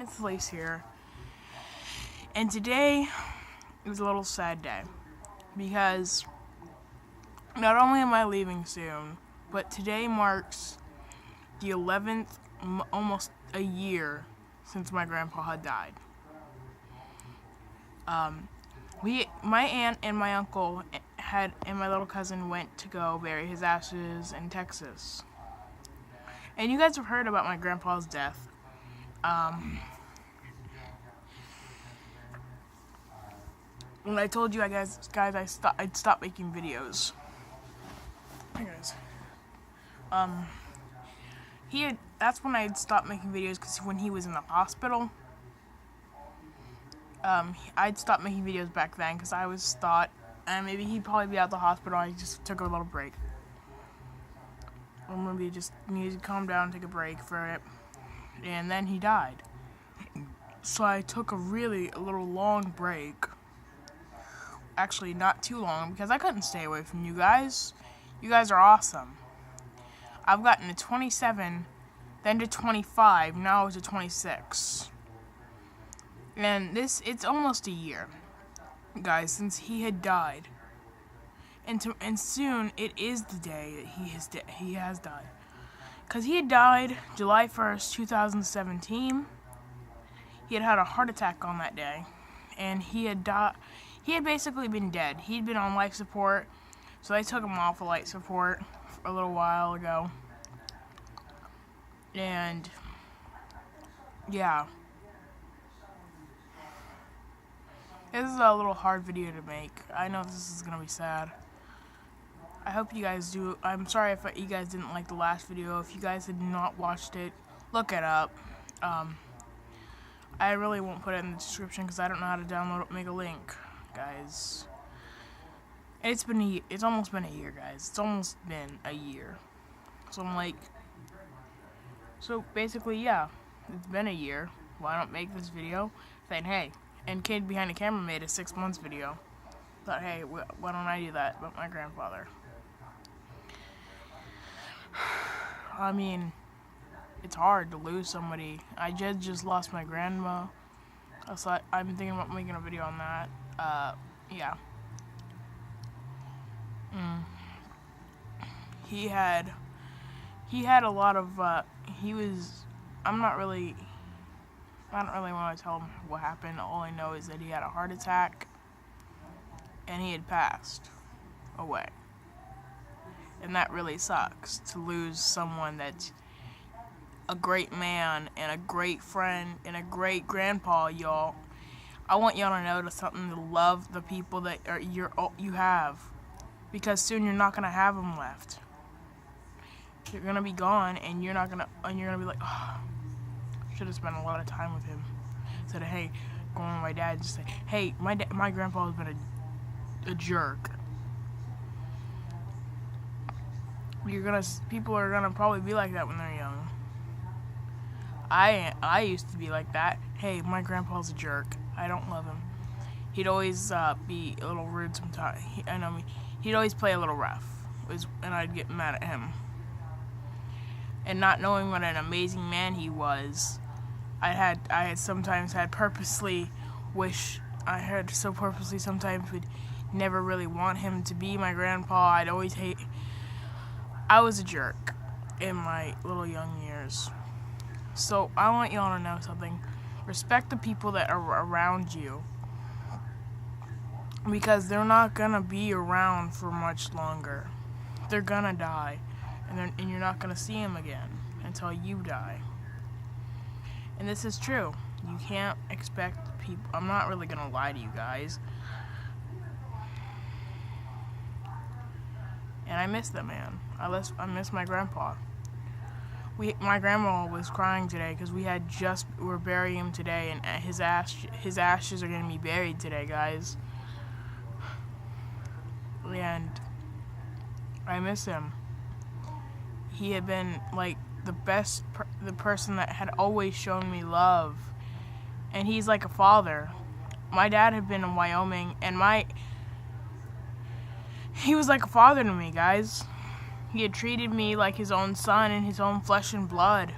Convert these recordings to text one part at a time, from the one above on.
It's Lace here, and today is a little sad day because not only am I leaving soon, but today marks the 11th, almost a year since my grandpa had died. My aunt and my uncle and my little cousin went to go bury his ashes in Texas. And you guys have heard about my grandpa's death. When I told you guys I'd stop making videos. Hey guys. That's when I'd stopped making videos because when he was in the hospital, I'd stopped making videos back then because I always thought maybe he'd probably be out of the hospital. I just took a little break. Or maybe just needed to calm down, take a break for it. And then he died. So I took a little long break. Actually, not too long because I couldn't stay away from you guys. You guys are awesome. I've gotten to 27, then to 25, now to 26. And it's almost a year, guys, since he had died. And soon it is the day that he has died. Because he had died July 1st, 2017. He had a heart attack on that day. And he had basically been dead. He'd been on life support. So they took him off of life support a little while ago. And yeah. This is a little hard video to make. I know this is going to be sad. I hope you guys do. I'm sorry if you guys didn't like the last video. If you guys had not watched it, look it up. I really won't put it in the description because I don't know how to download it, make a link, guys. It's almost been a year, guys. It's almost been a year. So I'm like, basically, yeah, it's been a year. Why don't make this video? Saying, hey, and Kid Behind the Camera made a 6 months video. Thought, hey, why don't I do that about my grandfather? I mean, it's hard to lose somebody. I just lost my grandma. So I'm thinking about making a video on that. Yeah. He had a lot of, I don't really want to tell him what happened. All I know is that he had a heart attack and he had passed away. And that really sucks, to lose someone that's a great man and a great friend and a great grandpa, y'all. I want y'all to know something, to love the people that you have, because soon you're not gonna have them left. You're gonna be gone, and you're gonna be like, oh, should have spent a lot of time with him. Instead of, hey, going with my dad, just say, hey, my grandpa has been a jerk. People are gonna probably be like that when they're young. I used to be like that. Hey, my grandpa's a jerk. I don't love him. He'd always be a little rude sometimes. He'd always play a little rough, and I'd get mad at him. And not knowing what an amazing man he was, I had sometimes purposely sometimes would never really want him to be my grandpa. I was a jerk in my little young years. So I want y'all to know something. Respect the people that are around you, because they're not gonna be around for much longer. They're gonna die, and you're not gonna see them again until you die. And this is true. You can't expect people. I'm not really gonna lie to you guys. And I miss that man. I miss my grandpa. My grandma was crying today because we're burying him today, and his ashes are gonna be buried today, guys. And I miss him. He had been like the person that had always shown me love, and he's like a father. My dad had been in Wyoming, and he was like a father to me, guys. He had treated me like his own son and his own flesh and blood.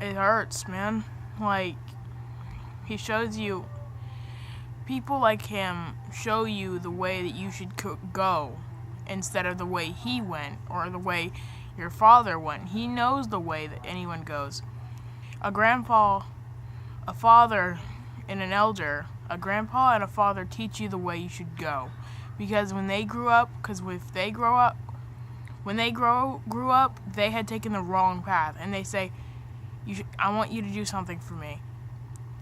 it hurts, man. Like, he shows you, people like him show you the way that you should go instead of the way he went or the way your father went. He knows the way that anyone goes. A grandpa, a father, and an elder, a grandpa and a father teach you the way you should go. Because when they grew up, when they grew up, they had taken the wrong path, and they say, I want you to do something for me.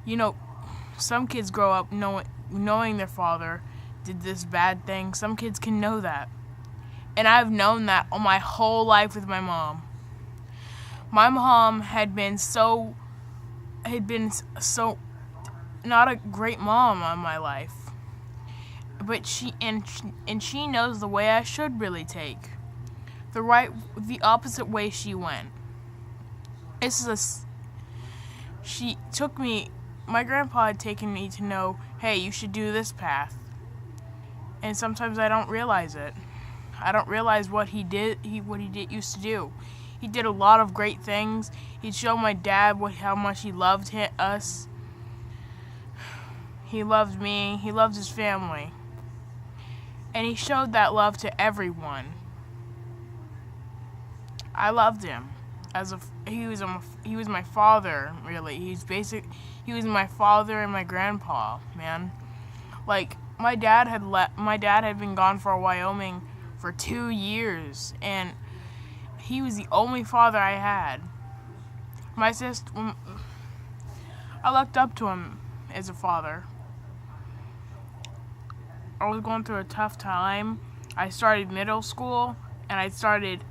You know, some kids grow up knowing their father did this bad thing. Some kids can know that. And I've known that all my whole life with my mom. My mom had been so not a great mom on my life. But she knows the way I should really take. The opposite way she went. She took me, my grandpa had taken me to know, hey, you should do this path. And sometimes I don't realize it. I don't realize what he used to do. He did a lot of great things. He'd show my dad how much he loved us. He loved me. He loved his family. And he showed that love to everyone. I loved him. He was my father, really. He was my father and my grandpa, man. Like, my dad had been gone for Wyoming for 2 years, and he was the only father I had. My sister, I looked up to him as a father. I was going through a tough time. I started middle school, and I started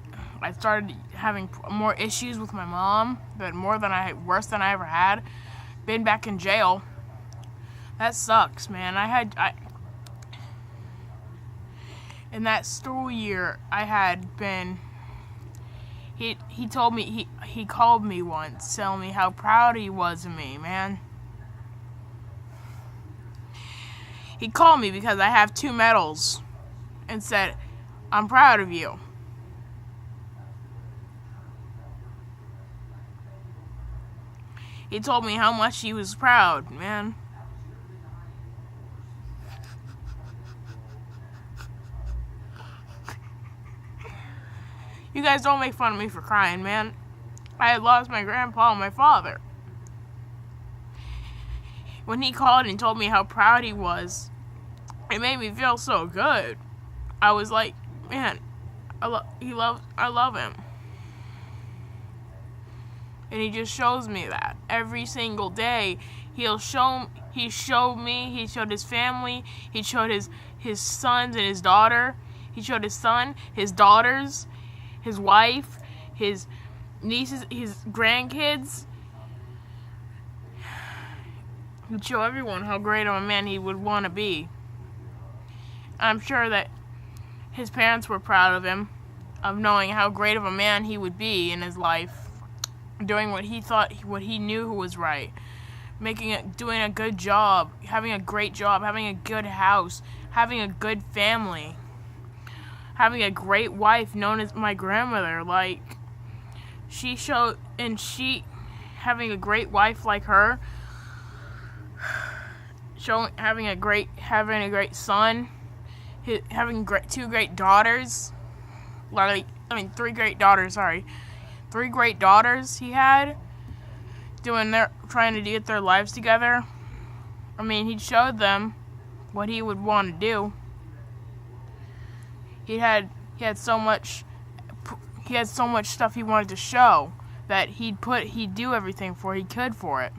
having more issues with my mom, worse than I ever had. Been back in jail. That sucks, man. In that school year, I had been. He told me he called me once, telling me how proud he was of me, man. He called me because I have 2 medals, and said, "I'm proud of you." He told me how much he was proud, man. You guys don't make fun of me for crying, man. I had lost my grandpa and my father. When he called and told me how proud he was, it made me feel so good. I was like, man, I love him. And he just shows me that every single day. He showed me, he showed his family, he showed his sons and his daughter. He showed his son, his daughters, his wife, his nieces, his grandkids. He'd show everyone how great of a man he would want to be. I'm sure that his parents were proud of him, of knowing how great of a man he would be in his life, doing what he knew was right, doing a good job, having a great job, having a good house, having a good family, having a great wife known as my grandmother. Like, having a great wife like her, having a great son, having 2 great daughters, 3 great daughters, sorry. 3 great daughters he had, trying to get their lives together. I mean, he showed them what he would want to do. He had so much stuff he wanted to show that he'd do everything he could for it.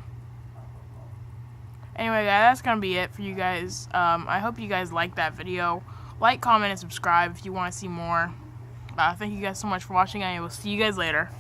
Anyway, guys, that's gonna be it for you guys. I hope you guys liked that video. Like, comment, and subscribe if you want to see more. Thank you guys so much for watching, and I will see you guys later.